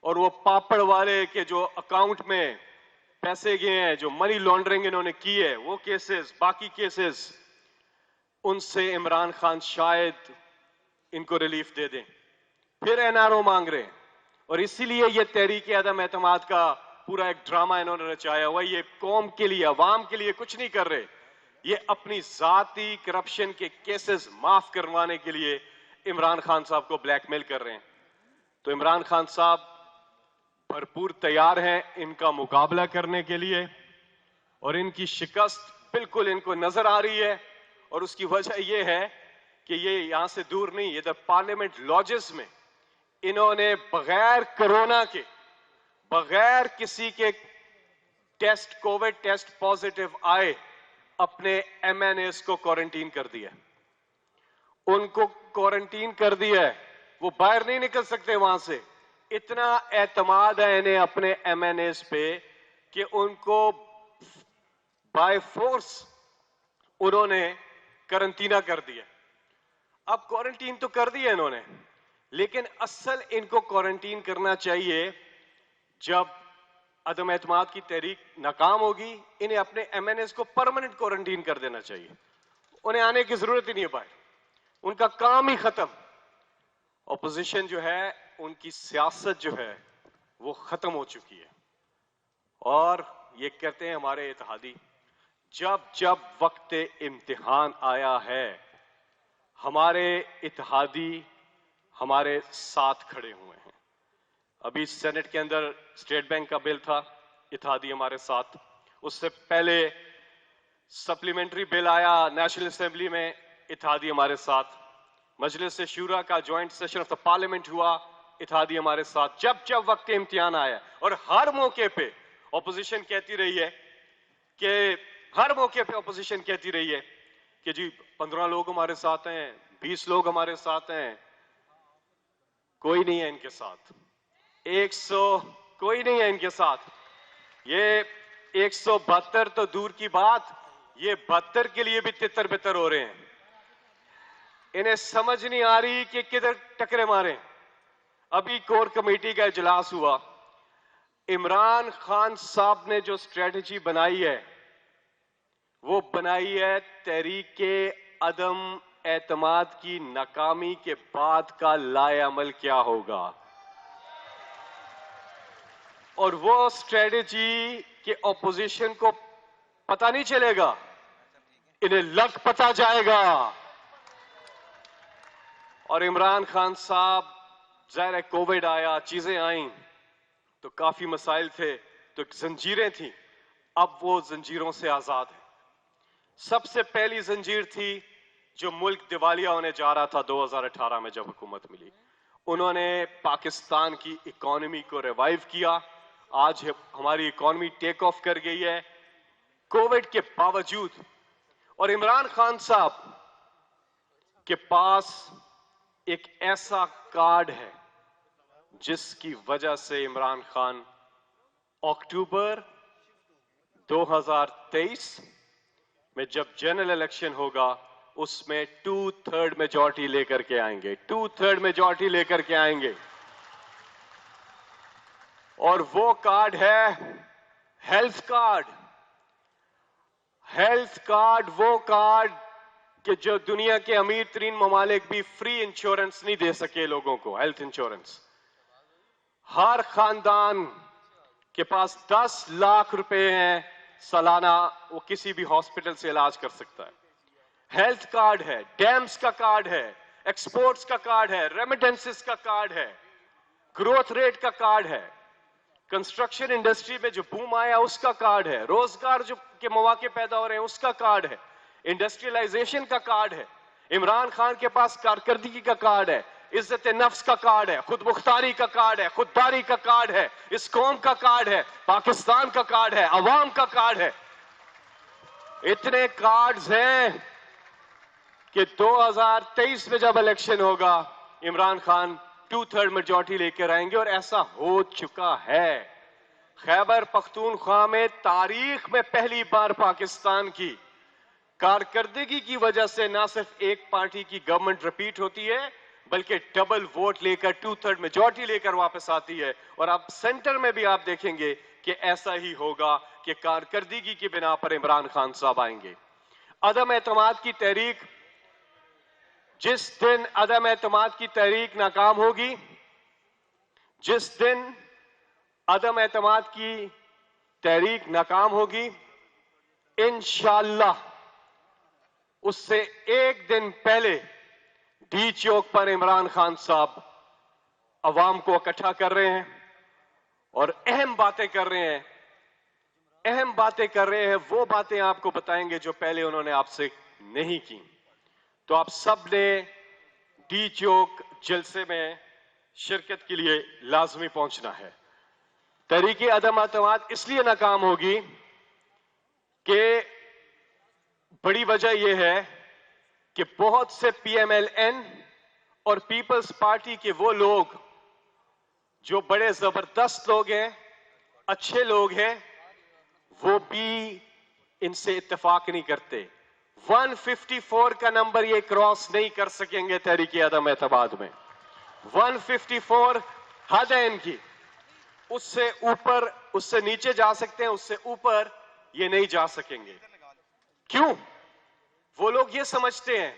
और वो पापड़ वाले के जो अकाउंट में पैसे गए हैं, जो मनी लॉन्ड्रिंग इन्होंने की है, वो केसेस, बाकी केसेस, उनसे इमरान खान शायद इनको रिलीफ दे दें। फिर एनआरओ मांग रहे हैं और इसीलिए ये तहरीक अदम एतमाद का पूरा एक ड्रामा इन्होंने रचाया हुआ। ये कौम के लिए, अवाम के लिए कुछ नहीं कर रहे, ये अपनी जाती करप्शन के केसेस माफ करवाने के लिए इमरान खान साहब को ब्लैकमेल कर रहे हैं। तो इमरान खान साहब भरपूर तैयार हैं इनका मुकाबला करने के लिए और इनकी शिकस्त बिल्कुल इनको नजर आ रही है। और उसकी वजह यह है कि ये यहां से दूर नहीं, इधर पार्लियामेंट लॉजेस में इन्होंने बगैर कोरोना के, बगैर किसी के टेस्ट, कोविड टेस्ट पॉजिटिव आए, अपने एमएनएस को क्वारंटीन कर दिया, उनको क्वारंटीन कर दिया है, वो बाहर नहीं निकल सकते वहां से। इतना एतमाद है इन्हें अपने एमएनएस पे कि उनको बाय फोर्स उन्होंने क्वारंटीना कर दिया। अब क्वारंटीन तो कर दिया इन्होंने, लेकिन असल इनको क्वारंटीन करना चाहिए जब अदम एतमाद की तहरीक नाकाम होगी, इन्हें अपने एमएनएस को परमानेंट क्वारंटीन कर देना चाहिए। उन्हें आने की जरूरत ही नहीं है बाहर, उनका काम ही खत्म। ऑपोजिशन जो है, उनकी सियासत जो है वो खत्म हो चुकी है। और ये कहते हैं हमारे इत्तेहादी, जब जब वक्त इम्तिहान आया है हमारे इत्तेहादी हमारे साथ खड़े हुए हैं। अभी सेनेट के अंदर स्टेट बैंक का बिल था, इत्तेहादी हमारे साथ। उससे पहले सप्लीमेंट्री बिल आया नेशनल असेंबली में, इत्तेहादी हमारे साथ। मजलिस शूरा का joint session of the parliament हुआ, इत्तेहादी हमारे साथ। जब जब वक्त इम्तिहान आया, और हर मौके पे ऑपोजिशन कहती रही है कि, हर मौके पे ऑपोजिशन कहती रही है कि जी 15 लोग हमारे साथ हैं, 20 लोग हमारे साथ हैं। कोई नहीं है इनके साथ, 100 कोई नहीं है इनके साथ। ये 172 तो दूर की बात, ये 72 के लिए भी तितर बितर हो रहे हैं। इन्हें समझ नहीं आ रही कि किधर टकरे मारे। अभी कोर कमेटी का इजलास हुआ, इमरान खान साहब ने जो स्ट्रेटजी बनाई है वो बनाई है तहरीके अदम एतमाद की नाकामी के बाद का लाएअमल क्या होगा। और वो स्ट्रेटजी के ऑपोजिशन को पता नहीं चलेगा, इन्हें लग पता जाएगा। और इमरान खान साहब, ज़ाहिर है कोविड आया, चीजें आई तो काफी मसाइल थे, तो जंजीरें थी, अब वो जंजीरों से आजाद है। सबसे पहली जंजीर थी जो मुल्क दिवालिया होने जा रहा था 2018 में जब हुकूमत मिली, उन्होंने पाकिस्तान की इकोनॉमी को रिवाइव किया। आज हमारी इकोनॉमी टेक ऑफ कर गई है कोविड के बावजूद। और इमरान खान साहब के पास एक ऐसा कार्ड है जिसकी वजह से इमरान खान अक्टूबर 2023 में जब जनरल इलेक्शन होगा उसमें 2/3 मेजॉरिटी लेकर के आएंगे, 2/3 मेजॉरिटी लेकर के आएंगे। और वो कार्ड है हेल्थ कार्ड। हेल्थ कार्ड वो कार्ड कि जो दुनिया के अमीर तरीन ममालिक भी फ्री इंश्योरेंस नहीं दे सके लोगों को, हेल्थ इंश्योरेंस। हर खानदान के पास 10 लाख रुपए हैं सालाना, वो किसी भी हॉस्पिटल से इलाज कर सकता है। हेल्थ कार्ड है, डैम्स का कार्ड है, एक्सपोर्ट्स का कार्ड है, रेमिटेंसेस का कार्ड है, ग्रोथ रेट का कार्ड है, कंस्ट्रक्शन इंडस्ट्री में जो बूम आया उसका कार्ड है, रोजगार जो के मौके पैदा हो रहे हैं उसका कार्ड है, इंडस्ट्रियलाइजेशन का कार्ड है। इमरान खान के पास कारकर्दगी का कार्ड है, इज्जत नफ्स का कार्ड है, खुद मुख्तारी का कार्ड है, खुददारी का कार्ड है, इस कौम का कार्ड है, पाकिस्तान का कार्ड है, अवाम का कार्ड है। इतने कार्ड्स हैं कि 2023 में जब इलेक्शन होगा इमरान खान 2/3 मेजॉरिटी लेकर आएंगे। और ऐसा हो चुका है। खैबर पख्तूनख्वा में तारीख में पहली बार पाकिस्तान की कारकर्दगी की वजह से ना सिर्फ एक पार्टी की गवर्नमेंट रिपीट होती है, बल्कि डबल वोट लेकर 2/3 मेजॉरिटी लेकर वापस आती है। और अब सेंटर में भी आप देखेंगे कि ऐसा ही होगा कि कारकर्दगी की बिना पर इमरान खान साहब आएंगे। अदम एतमाद की तहरीक, जिस दिन अदम एतमाद की तहरीक नाकाम होगी, जिस दिन अदम एतमाद की तहरीक नाकाम होगी, इंशाअल्लाह उससे एक दिन पहले डी चौक पर इमरान खान साहब अवाम को इकट्ठा कर रहे हैं और अहम बातें कर रहे हैं। अहम बातें कर रहे हैं, वो बातें आपको बताएंगे जो पहले उन्होंने आपसे नहीं की। तो आप सब ने डी चौक जलसे में शिरकत के लिए लाजमी पहुंचना है। तहरीके अदम एतमाद इसलिए नाकाम होगी कि बड़ी वजह यह है कि बहुत से पीएमएलएन और पीपल्स पार्टी के वो लोग जो बड़े जबरदस्त लोग हैं, अच्छे लोग हैं, वो भी इनसे इत्तेफाक नहीं करते। 154 का नंबर ये क्रॉस नहीं कर सकेंगे तहरीके अदम एतमाद में। 154 हद है इनकी, उससे ऊपर, उससे नीचे जा सकते हैं, उससे ऊपर ये नहीं जा सकेंगे। क्यों? वो लोग ये समझते हैं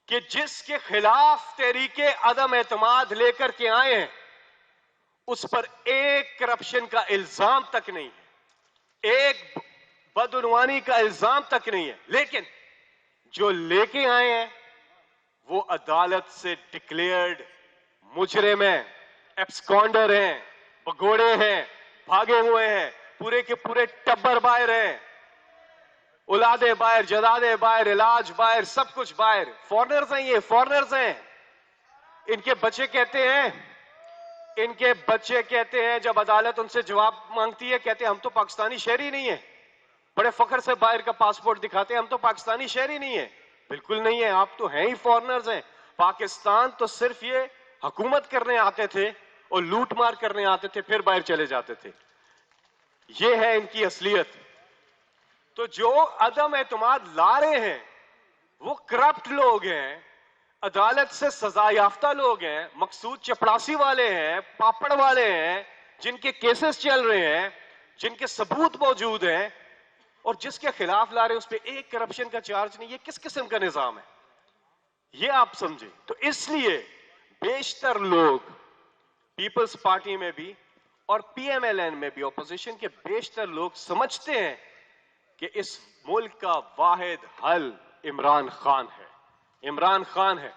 कि जिसके खिलाफ तहरीके अदम एतमाद लेकर के आए हैं उस पर एक करप्शन का इल्जाम तक नहीं है, एक बदउनवानी का इल्जाम तक नहीं है, लेकिन जो लेके आए हैं वो अदालत से डिक्लेयर्ड मुजरिम हैं, एब्सकॉन्डर हैं, भगोड़े हैं, भागे हुए हैं, पूरे के पूरे टब्बर बाहर हैं, औलादे बाहर, जदादे बाहर, इलाज बाहर, सब कुछ बाहर। फॉरेनर्स हैं, ये फॉरेनर्स हैं। इनके बच्चे कहते हैं जब अदालत उनसे जवाब मांगती है, कहते हैं हम तो पाकिस्तानी शहरी नहीं है। बड़े फख्र से बाहर का पासपोर्ट दिखाते हैं, हम तो पाकिस्तानी शहरी नहीं है। बिल्कुल नहीं है, आप तो हैं ही फॉरेनर्स हैं। पाकिस्तान तो सिर्फ ये हुकूमत करने आते थे और लूट मार करने आते थे, फिर बाहर चले जाते थे। ये है इनकी असलियत। तो जो अदम एतमाद ला रहे हैं वो करप्ट लोग हैं, अदालत से सजा याफ्ता लोग हैं, मकसूद चपड़ासी वाले हैं, पापड़ वाले हैं, जिनके केसेस चल रहे हैं, जिनके सबूत मौजूद हैं, और जिसके खिलाफ ला रहे हैं उस पर एक करप्शन का चार्ज नहीं। ये किस किस्म का निजाम है, ये आप समझे। तो इसलिए बेशतर लोग पीपल्स पार्टी में भी और पीएमएलएन में भी, ऑपोजिशन के बेशतर लोग समझते हैं कि इस मुल्क का वाहिद हल इमरान खान है, इमरान खान है।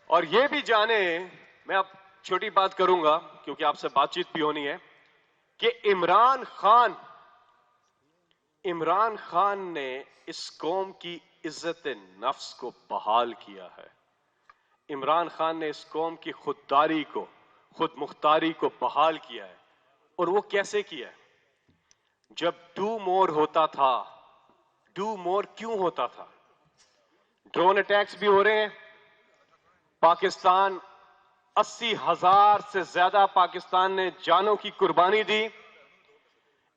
और यह भी जाने, मैं अब छोटी बात करूंगा क्योंकि आपसे बातचीत भी होनी है, कि इमरान खान ने इस कौम की इज्जत नफ्स को बहाल किया है। इमरान खान ने इस कौम की खुददारी को, खुद मुख्तारी को बहाल किया है। और वो कैसे किया है? जब डू मोर होता था, डू मोर क्यों होता था? ड्रोन अटैक्स भी हो रहे हैं, पाकिस्तान 80,000 से ज्यादा पाकिस्तान ने जानों की कुर्बानी दी,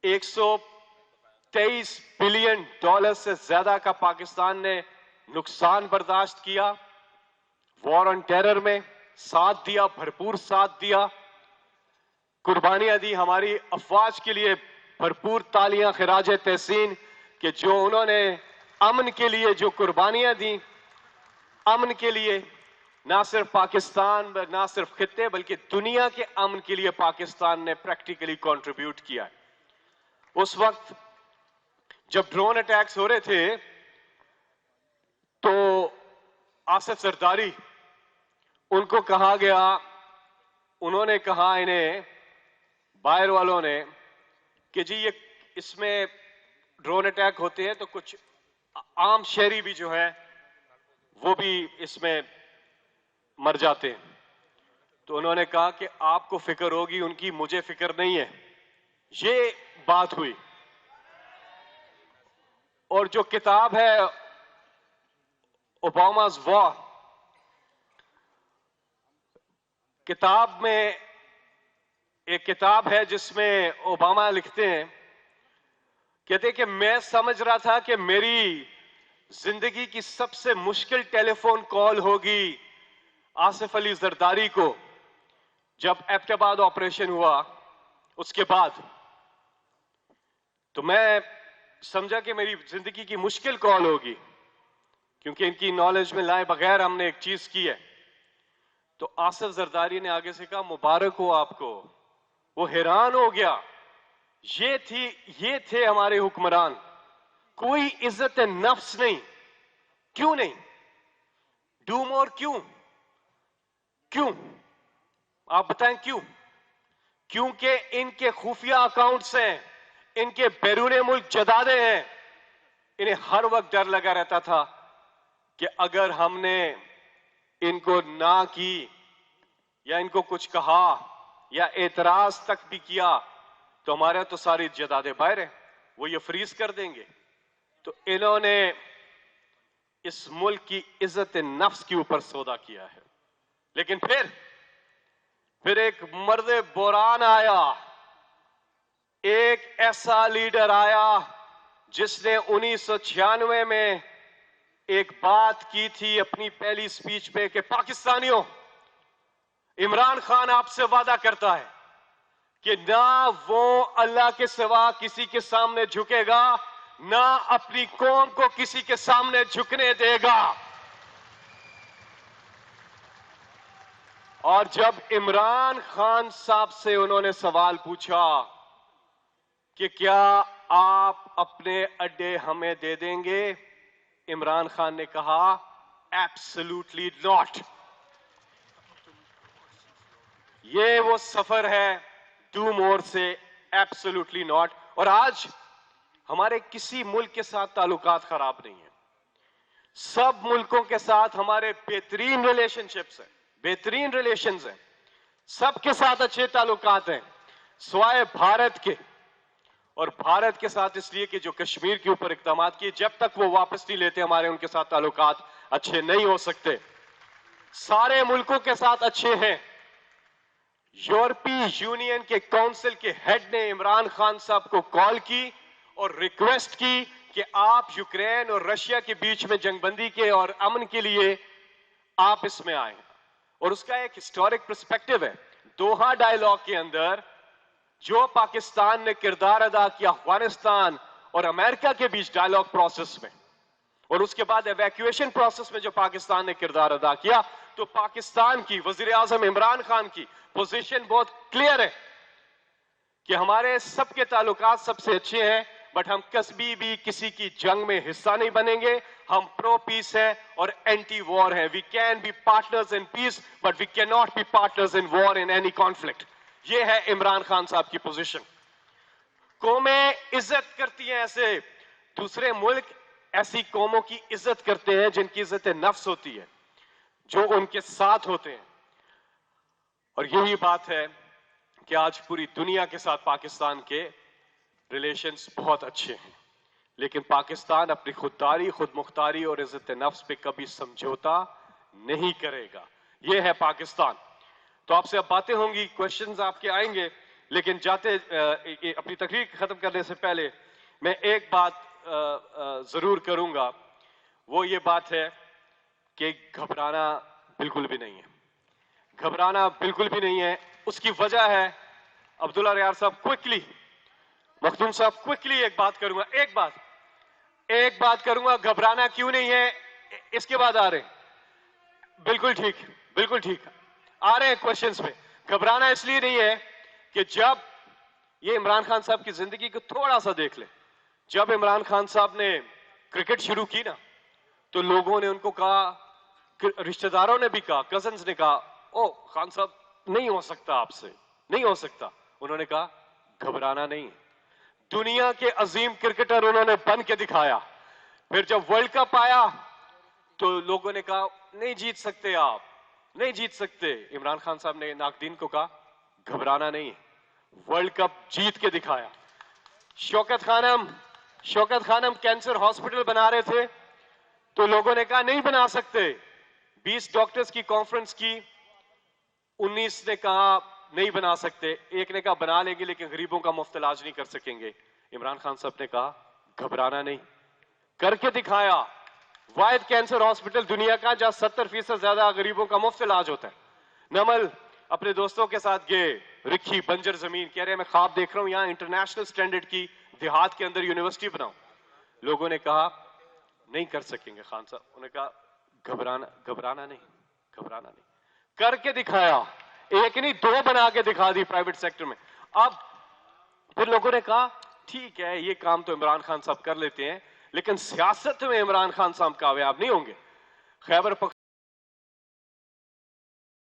123 बिलियन डॉलर से ज्यादा का पाकिस्तान ने नुकसान बर्दाश्त किया, वॉर ऑन टेरर में साथ दिया, भरपूर साथ दिया, कुर्बानियां दी हमारी अफवाज के लिए। भरपूर तालियां खिराज तहसीन कि जो उन्होंने अमन के लिए जो कुर्बानियां दी, अमन के लिए, ना सिर्फ पाकिस्तान ना सिर्फ खित्ते बल्कि दुनिया के अमन के लिए पाकिस्तान ने प्रैक्टिकली कंट्रीब्यूट किया। उस वक्त जब ड्रोन अटैक्स हो रहे थे तो आसिफ जरदारी, उनको कहा गया, उन्होंने कहा इन्हें बाहर वालों ने कि जी ये इसमें ड्रोन अटैक होते हैं तो कुछ आम शहरी भी जो है वो भी इसमें मर जाते हैं। तो उन्होंने कहा कि आपको फिक्र होगी उनकी, मुझे फिक्र नहीं है। ये बात हुई। और जो किताब है ओबामा's वॉर, किताब में एक किताब है जिसमें ओबामा लिखते हैं, कहते हैं कि मैं समझ रहा था कि मेरी जिंदगी की सबसे मुश्किल टेलीफोन कॉल होगी आसिफ अली जरदारी को जब एबटाबाद ऑपरेशन हुआ उसके बाद। तो मैं समझा कि मेरी जिंदगी की मुश्किल कॉल होगी, क्योंकि इनकी नॉलेज में लाए बगैर हमने एक चीज की है। तो आसिफ जरदारी ने आगे से कहा, मुबारक हो आपको। वो हैरान हो गया। ये थे हमारे हुक्मरान, कोई इज्जत नफ्स नहीं। क्यों नहीं? डू मोर क्यों? क्यों? आप बताएं क्यों? क्योंकि इनके खुफिया अकाउंट्स हैं, इनके बैरूने मुल्क जदादे हैं। इन्हें हर वक्त डर लगा रहता था कि अगर हमने इनको ना की या इनको कुछ कहा या एतराज तक भी किया तो हमारे तो सारी जदादे बाहर हैं, वो ये फ्रीज कर देंगे। तो इन्होंने इस मुल्क की इज्जत नफ्स के ऊपर सौदा किया है। लेकिन फिर एक मर्द बोरान आया, एक ऐसा लीडर आया जिसने 1996 में एक बात की थी अपनी पहली स्पीच पे कि पाकिस्तानियों, इमरान खान आपसे वादा करता है कि ना वो अल्लाह के सिवा किसी के सामने झुकेगा, ना अपनी कौम को किसी के सामने झुकने देगा। और जब इमरान खान साहब से उन्होंने सवाल पूछा कि क्या आप अपने अड्डे हमें दे देंगे, इमरान खान ने कहा एब्सोल्युटली नॉट। ये वो सफर है डू मोर से, एब्सोल्युटली नॉट। और आज हमारे किसी मुल्क के साथ ताल्लुकात खराब नहीं है। सब मुल्कों के साथ हमारे बेहतरीन रिलेशनशिप्स हैं, बेहतरीन रिलेशंस हैं, सबके साथ अच्छे ताल्लुकात हैं, सिवाय भारत के। और भारत के साथ इसलिए कि जो कश्मीर के ऊपर इक़दाम किए, जब तक वो वापस नहीं लेते हमारे उनके साथ ताल्लुकात अच्छे नहीं हो सकते। सारे मुल्कों के साथ अच्छे हैं। यूरोपीय यूनियन के काउंसिल के हेड ने इमरान खान साहब को कॉल की और रिक्वेस्ट की कि आप यूक्रेन और रशिया के बीच में जंगबंदी के और अमन के लिए आप इसमें आए। और उसका एक हिस्टोरिक पर्सपेक्टिव है। दोहा डायलॉग के अंदर जो पाकिस्तान ने किरदार अदा किया अफगानिस्तान और अमेरिका के बीच डायलॉग प्रोसेस में, और उसके बाद एवैक्यूएशन प्रोसेस में जो पाकिस्तान ने किरदार अदा किया, तो पाकिस्तान की वजीर आजम इमरान खान की पोजीशन बहुत क्लियर है कि हमारे सबके ताल्लुकात सबसे अच्छे हैं, बट हम कभी भी किसी की जंग में हिस्सा नहीं बनेंगे। हम प्रो पीस हैं और एंटी वॉर हैं। We can be partners in peace but we can not be partners in war in any conflict. ये है इमरान खान साहब की पोजीशन। कौमें इज्जत करती हैं ऐसे, दूसरे मुल्क ऐसी कौमों की इज्जत करते हैं जिनकी इज्जत नफ्स होती है, जो उनके साथ होते हैं। और यही बात है कि आज पूरी दुनिया के साथ पाकिस्तान के रिलेशंस बहुत अच्छे हैं, लेकिन पाकिस्तान अपनी खुददारी, खुद मुख्तारी और इज्जत नफ्स पे कभी समझौता नहीं करेगा। यह है पाकिस्तान। तो आपसे अब बातें होंगी, क्वेश्चंस आपके आएंगे, लेकिन जाते अपनी तकरीर खत्म करने से पहले मैं एक बात जरूर करूंगा। वो ये बात है कि घबराना बिल्कुल भी नहीं है, घबराना बिल्कुल भी नहीं है। उसकी वजह है अब्दुल्ला रियाद साहब, क्विकली, मखदूम साहब क्विकली एक बात करूंगा, घबराना क्यों नहीं है, इसके बाद आ रहे हैं। बिल्कुल ठीक आ रहे हैं क्वेश्चंस में। घबराना इसलिए नहीं है कि जब ये इमरान खान साहब की जिंदगी को थोड़ा सा देख ले, जब इमरान खान साहब ने क्रिकेट शुरू की ना, तो लोगों ने उनको कहा, रिश्तेदारों ने भी कहा, कजन्स ने कहा, ओ खान साहब नहीं हो सकता, आपसे नहीं हो सकता। उन्होंने कहा घबराना नहीं, दुनिया के अजीम क्रिकेटर उन्होंने बन के दिखाया। फिर जब वर्ल्ड कप आया तो लोगों ने कहा नहीं जीत सकते, आप नहीं जीत सकते। इमरान खान साहब ने नाकदीन को कहा घबराना नहीं, वर्ल्ड कप जीत के दिखाया। शौकत खानम कैंसर हॉस्पिटल बना रहे थे तो लोगों ने कहा नहीं बना सकते। 20 डॉक्टर्स की कॉन्फ्रेंस की, 19 ने कहा नहीं बना सकते, एक ने कहा बना लेंगे लेकिन गरीबों का मुफ्त इलाज नहीं कर सकेंगे। इमरान खान साहब ने कहा घबराना नहीं, करके दिखाया। वाहिद कैंसर हॉस्पिटल दुनिया का जहां 70% ज्यादा गरीबों का मुफ्त इलाज होता है। नमल अपने दोस्तों के साथ गए, रिक्की बंजर जमीन, कह रहे मैं ख्वाब देख रहा हूं यहां इंटरनेशनल स्टैंडर्ड की देहात के अंदर यूनिवर्सिटी बनाऊं। लोगों ने कहा नहीं कर सकेंगे खान साहब। उन्होंने कहा घबराना नहीं, घबराना नहीं, करके दिखाया। एक नहीं, दो बना के दिखा दी प्राइवेट सेक्टर में। अब फिर लोगों ने कहा ठीक है ये काम तो इमरान खान साहब कर लेते हैं, लेकिन सियासत में इमरान खान साहब कामयाब नहीं होंगे। खैबर